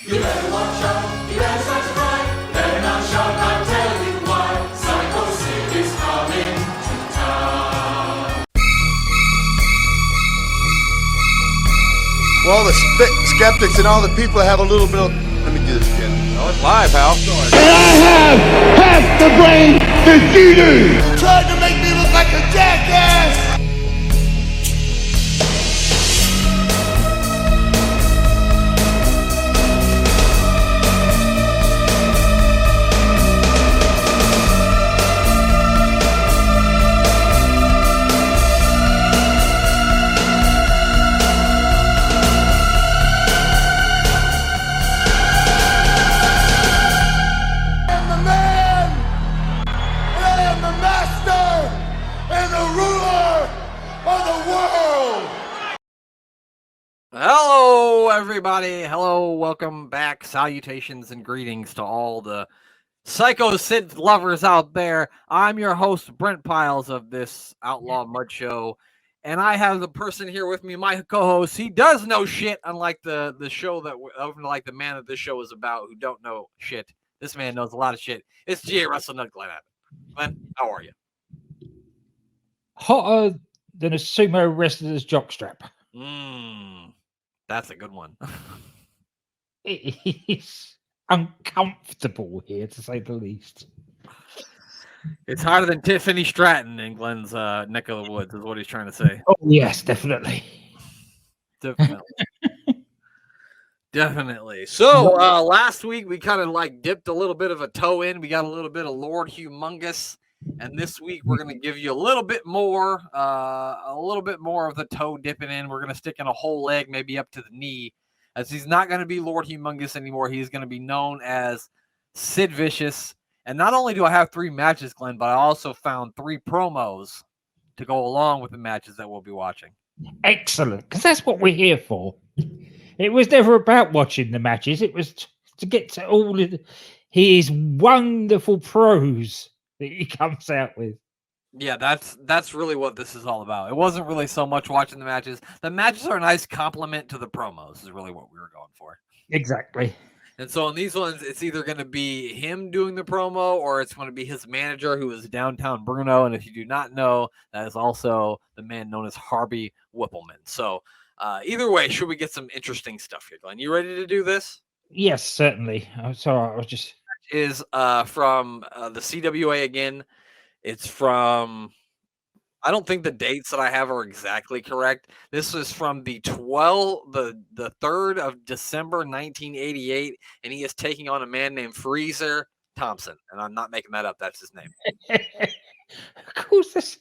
You better watch out, you better start to cry. Better not shout, I'll tell you why. Sycho Sid is coming to town. Well, the skeptics and all the people have a little bit of... Let me do this again. Oh, it's live, pal. And I have half the brain that you do. Tried to make me look like a jackass! Hello, everybody. Hello, welcome back. Salutations and greetings to all the Sycho Sid lovers out there. I'm your host, Brent Piles of this Outlaw Mud Show, and I have the person here with me, my co-host. He does know shit, unlike the show that, like the man that this show is about, who don't know shit. This man knows a lot of shit. It's G.A. Russell Nut Glenn Abbott. Glenn, how are you? Hotter than a sumo wrestler's jockstrap. That's a good one. It is uncomfortable here, to say the least. It's harder than Tiffany Stratton in Glenn's neck of the woods, is what he's trying to say. Oh, yes, definitely. Definitely. So last week we kind of like dipped a little bit of a toe in. We got a little bit of Lord Humongous. And this week we're going to give you a little bit more of the toe dipping in. We're going to stick in a whole leg, maybe up to the knee, as he's not going to be Lord Humongous anymore. He's going to be known as Sid Vicious. And not only do I have 3 matches, Glenn, but I also found 3 promos to go along with the matches that we'll be watching. Excellent, because that's what we're here for. It was never about watching the matches. It was to get to all of his wonderful pros that he comes out with. Yeah, that's really what this is all about. It wasn't really so much watching the matches. The matches are a nice compliment to the promos, is really what we were going for. Exactly. And so in these ones, it's either going to be him doing the promo or it's going to be his manager, who is Downtown Bruno. And if you do not know, that is also the man known as Harvey Whippleman. So either way, should we get some interesting stuff here, Glenn? You ready to do this? Yes, certainly. I'm sorry, I was just... Is from the CWA again. It's from, I don't think the dates that I have are exactly correct. This is from the 3rd of December 1988, and he is taking on a man named Freezer Thompson, and I'm not making that up. That's his name. Of course,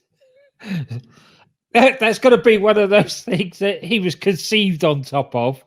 that's going to be one of those things that he was conceived on top of.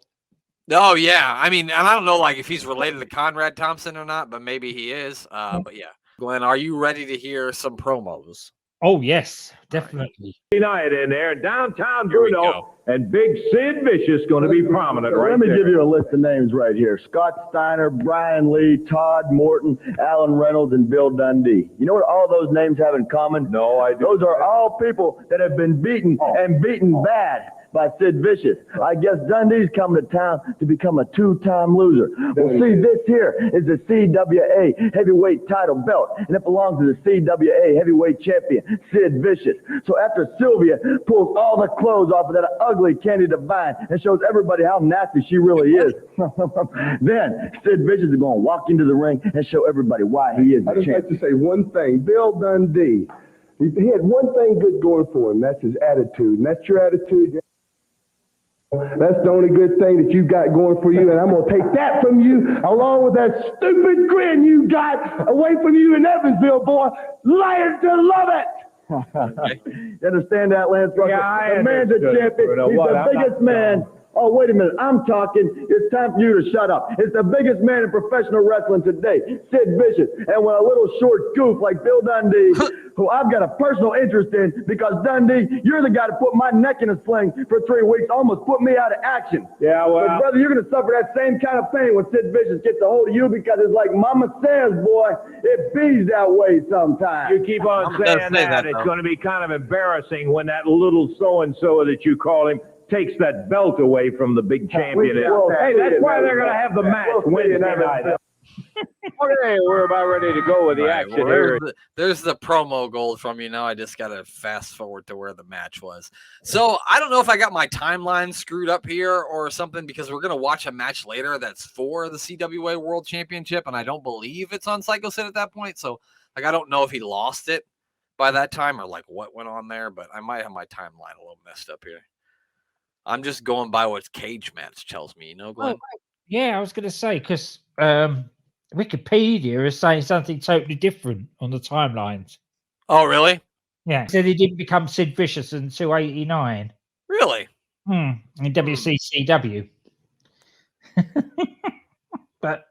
Oh, yeah. I mean, and I don't know like if he's related to Conrad Thompson or not, but maybe he is. But yeah. Glenn, are you ready to hear some promos? Oh, yes, definitely. Night in there, Downtown Bruno, and Big Sid Vicious going to be prominent right Let me there. give you a list of names right here. Scott Steiner, Brian Lee, Todd Morton, Alan Reynolds, and Bill Dundee. You know what all those names have in common? No, I do. Those are all people that have been beaten and beaten bad by Sid Vicious. I guess Dundee's coming to town to become a 2-time loser. Well, see, this here is the CWA heavyweight title belt, and it belongs to the CWA heavyweight champion, Sid Vicious. So after Sylvia pulls all the clothes off of that ugly Candy Divine and shows everybody how nasty she really is, then Sid Vicious is going to walk into the ring and show everybody why he is the I'd just champ. like to say one thing. Bill Dundee, he had one thing good going for him. That's his attitude. And that's your attitude. That's the only good thing that you got going for you, and I'm going to take that from you, along with that stupid grin you got away from you in Evansville, boy. Liars to love it! You understand that, Lance Russell? Yeah, I the man's a understood. champion. Bruno, He's what? the I'm biggest not man. dumb. Oh, wait a minute. I'm talking. It's time for you to shut up. It's the biggest man in professional wrestling today, Sid Vicious. And when a little short goof like Bill Dundee, who I've got a personal interest in, because Dundee, you're the guy that put my neck in a sling for 3 weeks, almost put me out of action. Yeah, well. But brother, you're going to suffer that same kind of pain when Sid Vicious gets a hold of you, because it's like Mama says, boy, it bees that way sometimes. You keep on saying that, it's going to be kind of embarrassing when that little so-and-so that you call him takes that belt away from the big champion. Hey, that's why they're going to have the match Wednesday night. Okay, we're about ready to go with the action here. There's the promo gold from you. Now I just got to fast forward to where the match was. So I don't know if I got my timeline screwed up here or something, because we're going to watch a match later that's for the CWA World Championship, and I don't believe it's on Sycho Sid at that point. So like I don't know if he lost it by that time or like what went on there, but I might have my timeline a little messed up here. I'm just going by what Cage Match tells me, Glenn? Oh, yeah, I was going to say, because Wikipedia is saying something totally different on the timelines. Oh, really? Yeah, said he didn't become Sid Vicious until 89. Really? In WCCW. But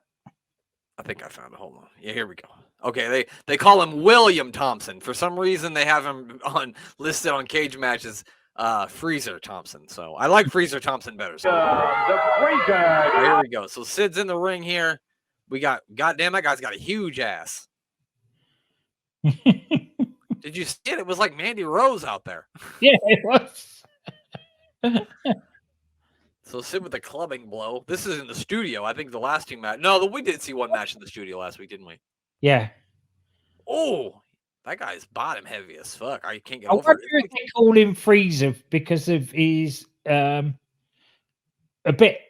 I think I found it. Hold on. Yeah, here we go. Okay, they call him William Thompson. For some reason, they have him listed on Cage Matches. Freezer Thompson. So I like Freezer Thompson better. So The Freezer. here we go. So Sid's in the ring here. We got, goddamn, that guy's got a huge ass. Did you see it? It was like Mandy Rose out there. yeah, it was. So Sid with the clubbing blow. This is in the studio. I think the last two match. No, we did see one match in the studio last week, didn't we? Yeah. Oh, that guy's bottom heavy as fuck. I can't get I over wonder it. if they call him Freezer because of his a bit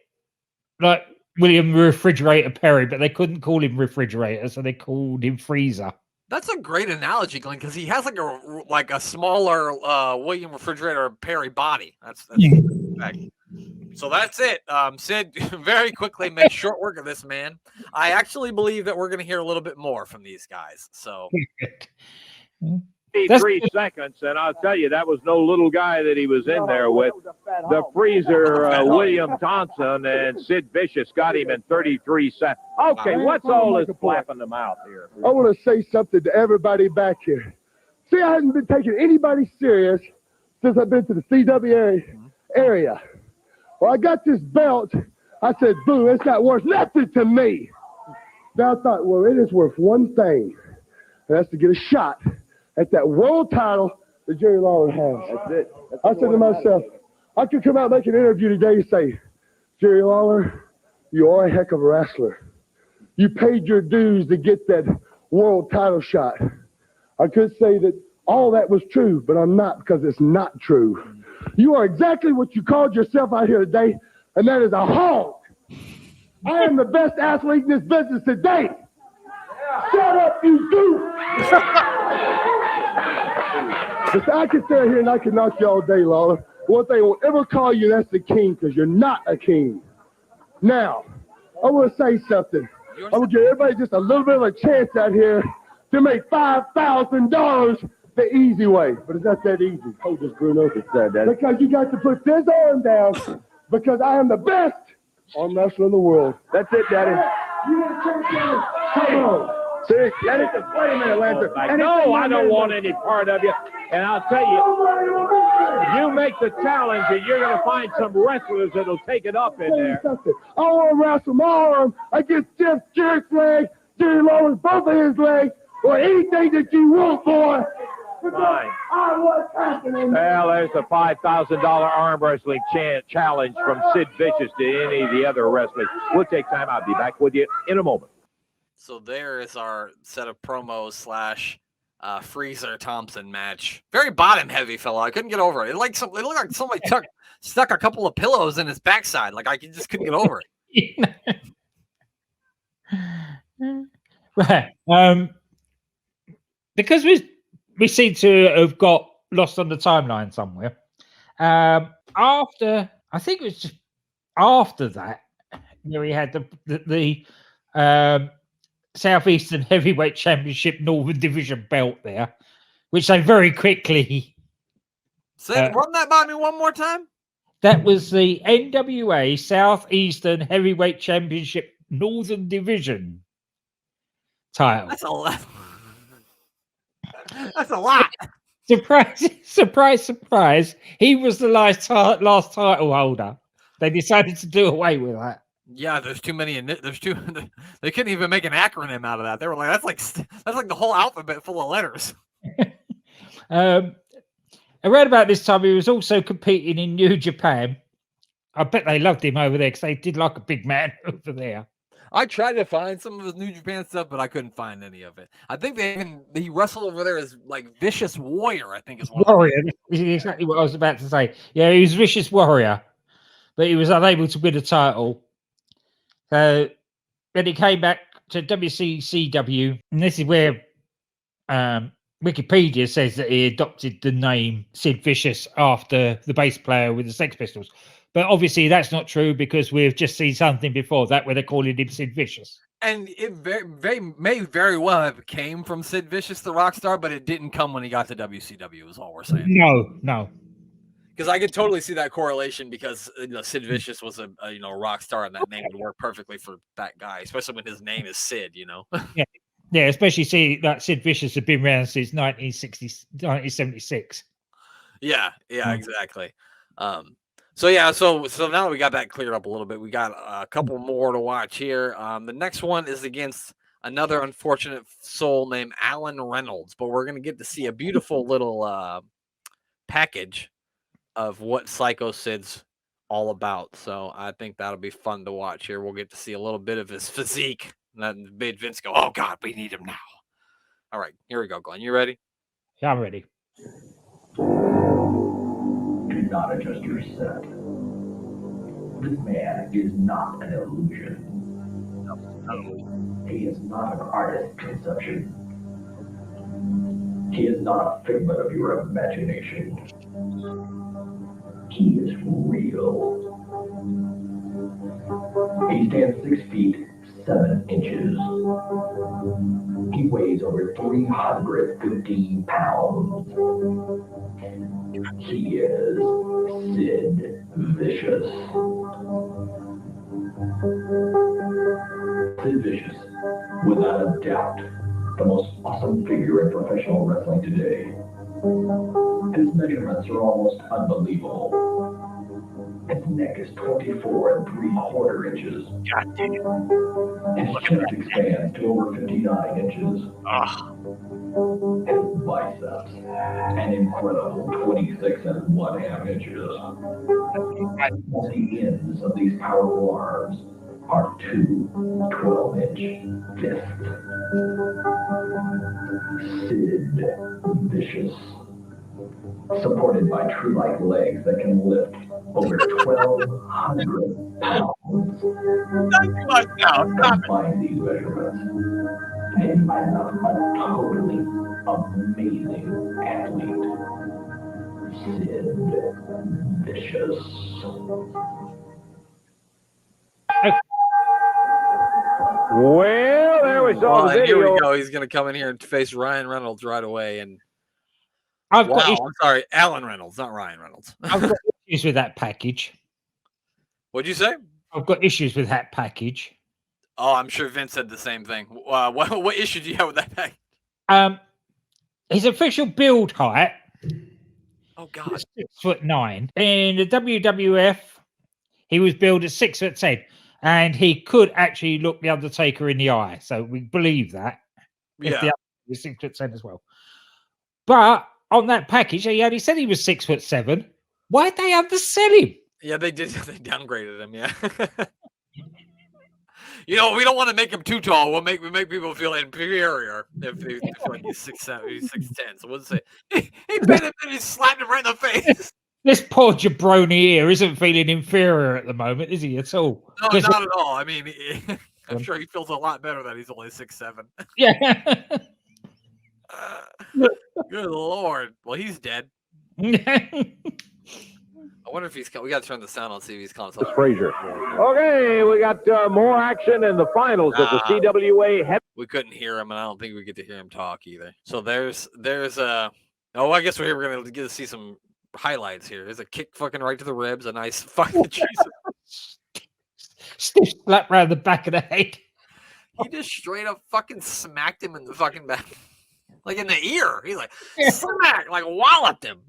like William Refrigerator Perry, but they couldn't call him Refrigerator, so they called him Freezer. That's a great analogy, Glenn, because he has like a smaller William Refrigerator Perry body. That's so that's it. Sid very quickly makes short work of this man. I actually believe that we're going to hear a little bit more from these guys. So 3 seconds, and I'll tell you, that was no little guy that he was in there with. The Freezer, William Thompson, and Sid Vicious got him in 33 seconds. Okay, what's all this flapping them out here? I want to say something to everybody back here. See, I haven't been taking anybody serious since I've been to the CWA area. Well, I got this belt. I said, boo, it's not worth nothing to me. Then I thought, well, it is worth one thing, and that's to get a shot at that world title that Jerry Lawler has. That's it. I said to myself, I could come out and make an interview today and say, Jerry Lawler, you are a heck of a wrestler. You paid your dues to get that world title shot. I could say that all that was true, but I'm not, because it's not true. You are exactly what you called yourself out here today, and that is a hog. I am the best athlete in this business today. Shut up, you goof. But I can stand here and I can knock you all day, Lawler. One thing I won't ever call you, that's the king, because you're not a king. Now, I want to say something. I'm going to give everybody just a little bit of a chance out here to make $5,000 the easy way. But it's not that easy. Hold this, Bruno. Because you got to put this arm down, because I am the best arm wrestler in the world. That's it, Daddy. You want to take that? Come on. See, that is the wait a minute, Lancer. No, I don't want any part of you. And I'll tell you, you make the challenge, and you're going to find some wrestlers that'll take it up in there. I want to wrestle my arm against Jeff Jarrett's leg, Jerry Lawler's both of his legs, or anything that you want, boy. Fine. What's happening? Well, there's a $5,000 arm wrestling challenge from Sid Vicious to any of the other wrestlers. We'll take time. I'll be back with you in a moment. So there is our set of promos / Freezer Thompson match. Very bottom heavy, fella. I couldn't get over it. It looked like somebody stuck a couple of pillows in his backside. Like I just couldn't get over it. Right. Because we seem to have got lost on the timeline somewhere. After, I think it was just after that, we had the Southeastern Heavyweight Championship Northern Division belt there, which they very quickly. Run that by me one more time. That was the NWA Southeastern Heavyweight Championship Northern Division title. That's a lot. That's a lot. Surprise. He was the last title holder. They decided to do away with that. Yeah, there's too many. There's too. They couldn't even make an acronym out of that. They were like, that's like the whole alphabet full of letters. Around about this time, he was also competing in New Japan, I bet they loved him over there because they did like a big man over there. I tried to find some of his New Japan stuff, but I couldn't find any of it. I think he wrestled over there as like Vicious Warrior, I think is one. Warrior. This is exactly what I was about to say. Yeah, he was Vicious Warrior, but he was unable to win a title. So then he came back to WCCW, and this is where Wikipedia says that he adopted the name Sid Vicious after the bass player with the Sex Pistols. But obviously that's not true because we've just seen something before that where they're calling him Sid Vicious. And it may very well have came from Sid Vicious, the rock star, but it didn't come when he got to WCW, is all we're saying. No. Because I could totally see that correlation because Sid Vicious was a rock star, and that name would work perfectly for that guy, especially when his name is Sid, Yeah, especially see that Sid Vicious had been around since 1976. Yeah, exactly. So now that we got that cleared up a little bit, we got a couple more to watch here. The next one is against another unfortunate soul named Alan Reynolds, but we're going to get to see a beautiful little package of what Sycho Sid's all about. So I think that'll be fun to watch here. We'll get to see a little bit of his physique. And then made Vince go, "Oh God, we need him now." All right, here we go, Glenn. You ready? Yeah, I'm ready. Do not adjust your set. This man is not an illusion. He is not an artist's conception. He is not a figment of your imagination. He is real. He stands 6 feet 7 inches. He weighs over 315 pounds. He is Sid Vicious. Sid Vicious, without a doubt, the most awesome figure in professional wrestling today. His measurements are almost unbelievable. His neck is 24 3/4 inches. God damn it. His chest expands to over 59 inches. His biceps, an incredible 26 1/2 inches. At the ends of these powerful arms are 2 12-inch fists. Sid Vicious, supported by tree-like legs that can lift over 1,200 pounds. Combine these measurements, and you might have a totally amazing athlete. Sid Vicious. Well, there we saw the Here video. we go. He's going to come in here and face Ryan Reynolds right away. And I'm sorry, Alan Reynolds, not Ryan Reynolds. I've got issues with that package. What'd you say? I've got issues with that package. Oh, I'm sure Vince said the same thing. What issue do you have with that package? His official build height. Oh God, is 6'9". In the WWF, he was billed at 6'10", and he could actually look the Undertaker in the eye. So we believe that. If the Undertaker was 6'10" as well. But on that package, he only said he was 6'7". Why'd they undersell him? Yeah, they did. They downgraded him. Yeah. We don't want to make him too tall. We make people feel inferior if he's 6'7", he's 6'10". So what's it? He bit him and he slapped him right in the face. This poor jabroni here isn't feeling inferior at the moment, is he at all? No, not at all. I mean, I'm sure he feels a lot better that he's only 6'7". Yeah. Good Lord. Well, he's dead. I wonder if we got to turn the sound on, see if he's calling something. Frazier. Okay, we got more action in the finals of the CWA heavy. We couldn't hear him, and I don't think we get to hear him talk either. So there's I guess we're going to get to see some highlights here. There's a kick fucking right to the ribs, a nice fucking Stiff slap around the back of the head. He just straight up fucking smacked him in the fucking back. Like in the ear. He's like, smack, like walloped him.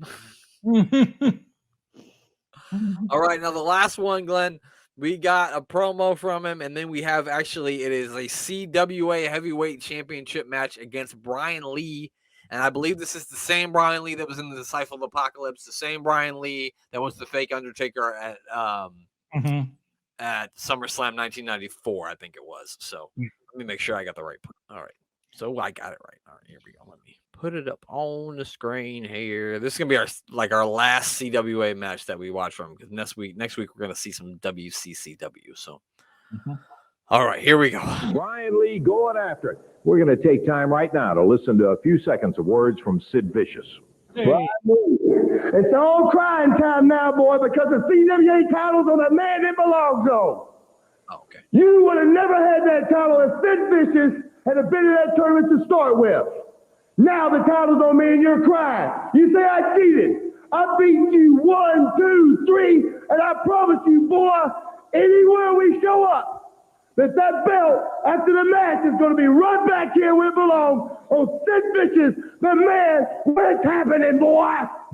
All right, now the last one, Glenn, we got a promo from him, and then we have it is a CWA Heavyweight Championship match against Brian Lee, and I believe this is the same Brian Lee that was in the Disciple of Apocalypse, the same Brian Lee that was the fake Undertaker at at SummerSlam 1994, I think it was. So let me make sure I got the right point. All right. So I got it right. All right, here we go. Let me put it up on the screen here. This is gonna be our last CWA match that we watch from, because next week we're gonna see some WCCW. So all right, here we go. Brian Lee going after it. We're going to take time right now to listen to a few seconds of words from Sid Vicious. It's all crying time now, boy, because the CWA title's on the man it belongs on. Oh, okay. You would have never had that title if Sid Vicious had been in that tournament to start with. Now the title's on me and you're crying. You say I cheated. I beat you 1, 2, 3, and I promise you, boy, anywhere we show up, that belt after the match is going to be right back here where it belongs on Sid Vicious, the man, where it's happening, boy.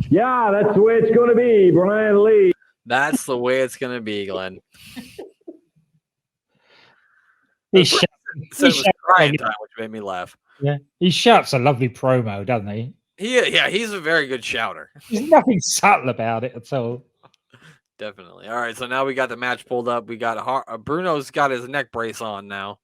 Yeah, that's the way it's going to be, Brian Lee. That's the way it's gonna be, Glenn. He Said it was crying time, which made me laugh. Yeah, he shouts a lovely promo, doesn't he? He's a very good shouter. There's nothing subtle about it at all. Definitely. All right, so now we got the match pulled up. We got Bruno's got his neck brace on now.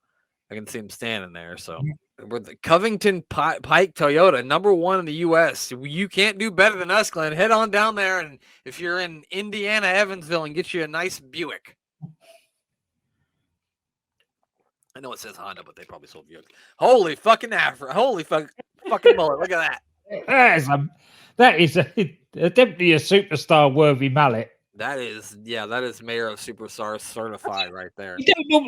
I can see him standing there. So we're the Covington Pike Toyota, #1 in the U.S. You can't do better than us, Glenn. Head on down there, and if you're in Indiana, Evansville, and get you a nice Buick. I know it says Honda, but they probably sold Buick. Holy fucking Afro! Holy fucking mullet! Look at that. That is definitely a superstar worthy mallet. That is Mayor of Superstars certified right there.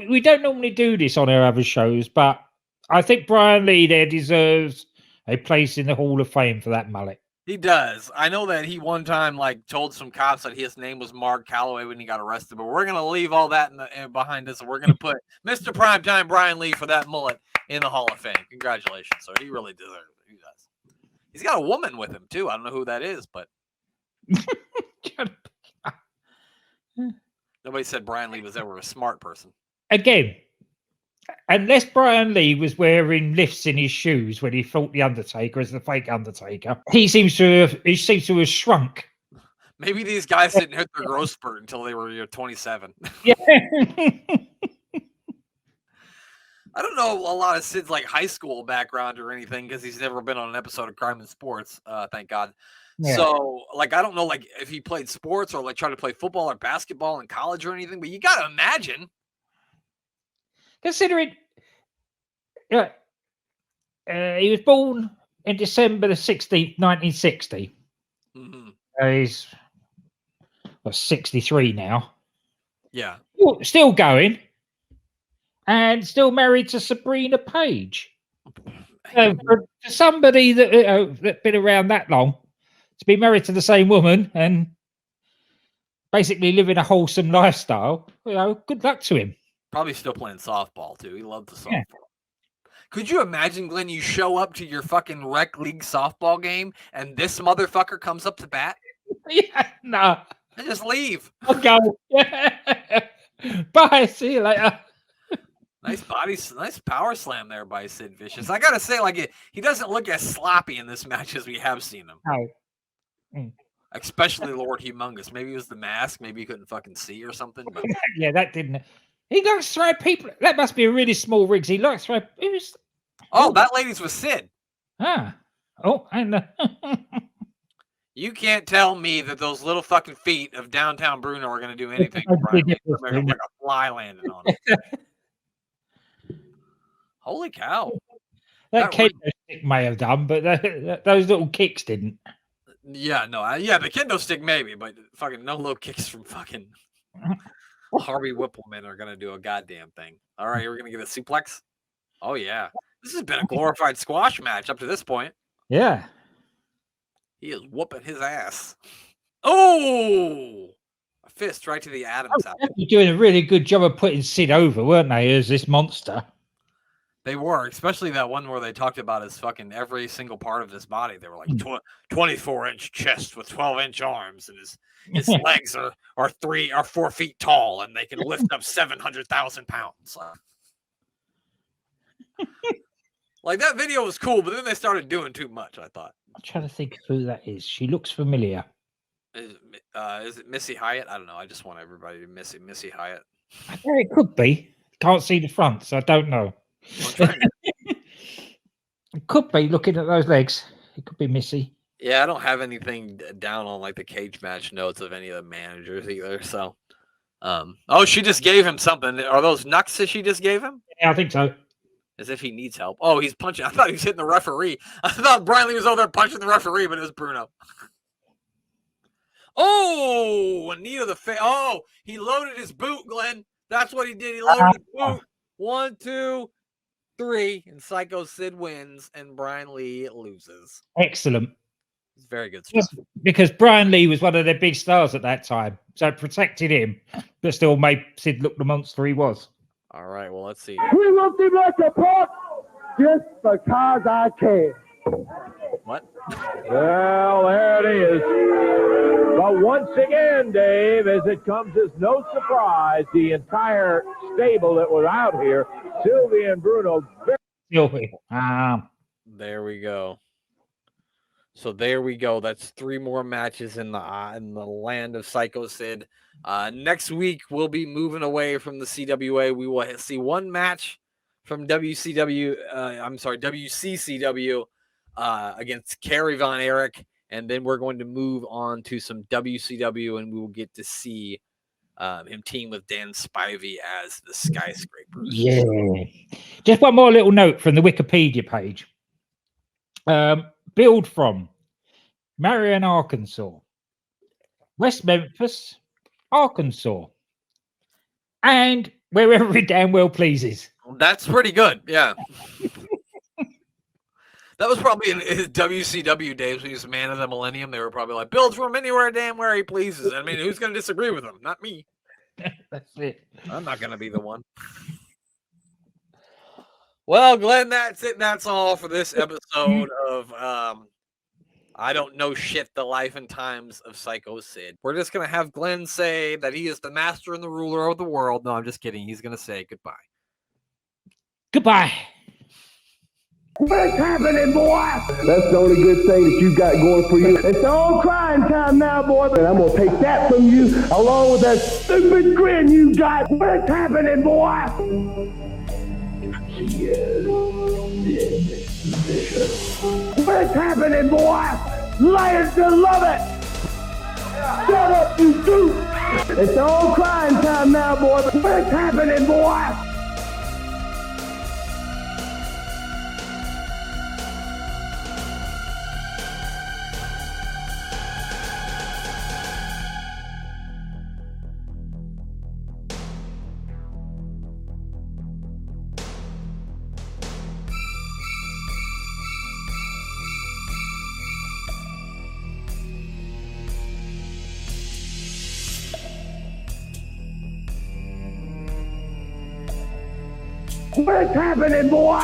We don't normally do this on our other shows, but I think Brian Lee there deserves a place in the Hall of Fame for that mullet. He does. I know that he one time told some cops that his name was Mark Calloway when he got arrested, but we're gonna leave all that behind us, and we're gonna put Mr. Primetime Brian Lee for that mullet in the Hall of Fame. Congratulations, sir. He really deserves it. He does. He's got a woman with him too. I don't know who that is, but nobody said Brian Lee was ever a smart person. Again, unless Brian Lee was wearing lifts in his shoes when he fought the Undertaker as the fake Undertaker, he seems to have shrunk. Maybe these guys didn't hit their growth spurt until they were 27. Yeah. I don't know a lot of Sid's high school background or anything, because he's never been on an episode of Crime and Sports. Thank God. Yeah. So, I don't know, if he played sports or tried to play football or basketball in college or anything, but you got to imagine. Considering he was born in December the 16th, 1960. He's 63 now. Yeah. Still going. And still married to Sabrina Page. For somebody that's been around that long, to be married to the same woman and basically living a wholesome lifestyle, good luck to him. Probably still playing softball too. He loved the softball. Yeah. Could you imagine, Glenn, you show up to your fucking rec league softball game and this motherfucker comes up to bat? Yeah, no. And just leave. I'll go. Bye. See you later. Nice power slam there by Sid Vicious. I gotta say, he doesn't look as sloppy in this match as we have seen him. No. Especially Lord Humongous. Maybe it was the mask. Maybe he couldn't fucking see or something. But yeah, that didn't. He likes to throw people. That must be a really small rig. He likes to throw. Oh, that lady's with Sid. Ah. Oh, and you can't tell me that those little fucking feet of downtown Bruno are going to do anything. Like a fly landing on it. Holy cow. That kendo stick may have done, but those little kicks didn't. Yeah, no. The kendo stick maybe, but fucking no low kicks from fucking Harvey Whippleman are going to do a goddamn thing. All right, we're going to get a suplex. Oh, yeah. This has been a glorified squash match up to this point. Yeah. He is whooping his ass. Oh! A fist right to the Adam's apple. They're doing a really good job of putting Sid over, weren't they, as this monster? They were, especially that one where they talked about his fucking every single part of his body. They were like 24-inch chest with 12-inch arms, and his legs are 3 or 4 feet tall, and they can lift up 700,000 pounds. Like, that video was cool, but then they started doing too much, I thought. I'm trying to think who that is. She looks familiar. Is it Missy Hyatt? I don't know. I just want everybody to Missy Hyatt. Yeah, it could be. Can't see the front, so I don't know. I'm trying to- It could be looking at those legs. It could be Missy. Yeah, I don't have anything down on like the cage match notes of any of the managers either. So, oh, she just gave him something. Are those knucks that she just gave him? Yeah, I think so. As if he needs help. Oh, he's punching. I thought he was hitting the referee. I thought Brian Lee was over there punching the referee, but it was Bruno. Oh, a knee to the face. Oh, he loaded his boot, Glenn. That's what he did. He loaded his boot. 1, 2, 3, and Sycho Sid wins, and Brian Lee loses. Excellent. It's very good stuff. Because Brian Lee was one of their big stars at that time, so it protected him, but still made Sid look the monster he was. All right, well, let's see. We love him like a punk just because I can. What? Well, there it is. But once again, Dave, as it comes as no surprise, the entire stable that was out here, Sylvia and Bruno. There we go. So there we go. That's 3 more matches in the land of Sycho Sid. Next week we'll be moving away from the CWA. We will see 1 match from WCCW against Kerry Von Erich, and then we're going to move on to some WCW, and we will get to see him team with Dan Spivey as the Skyscrapers. Yeah. Just one more little note from the Wikipedia page. Build from Marion, Arkansas, West Memphis, Arkansas, and wherever he damn well pleases. That's pretty good. Yeah. That was probably in his WCW days when he was a man of the millennium. They were probably like, build from anywhere damn where he pleases. I mean, who's going to disagree with him? Not me. That's it. I'm not going to be the one. Well, Glenn, that's it. That's all for this episode of I Don't Know Shit, The Life and Times of Sycho Sid. We're just going to have Glenn say that he is the master and the ruler of the world. No, I'm just kidding. He's going to say goodbye. Goodbye. What's happening, boy? That's the only good thing that you got going for you. It's all crying time now, boy. And I'm going to take that from you along with that stupid grin you got. What's happening, boy? Yes, Sid Vicious. What's happening, boy? Lions to love it. Shut up, you goof. It's all crying time now, boy. What's happening, boy? What's happening, boy?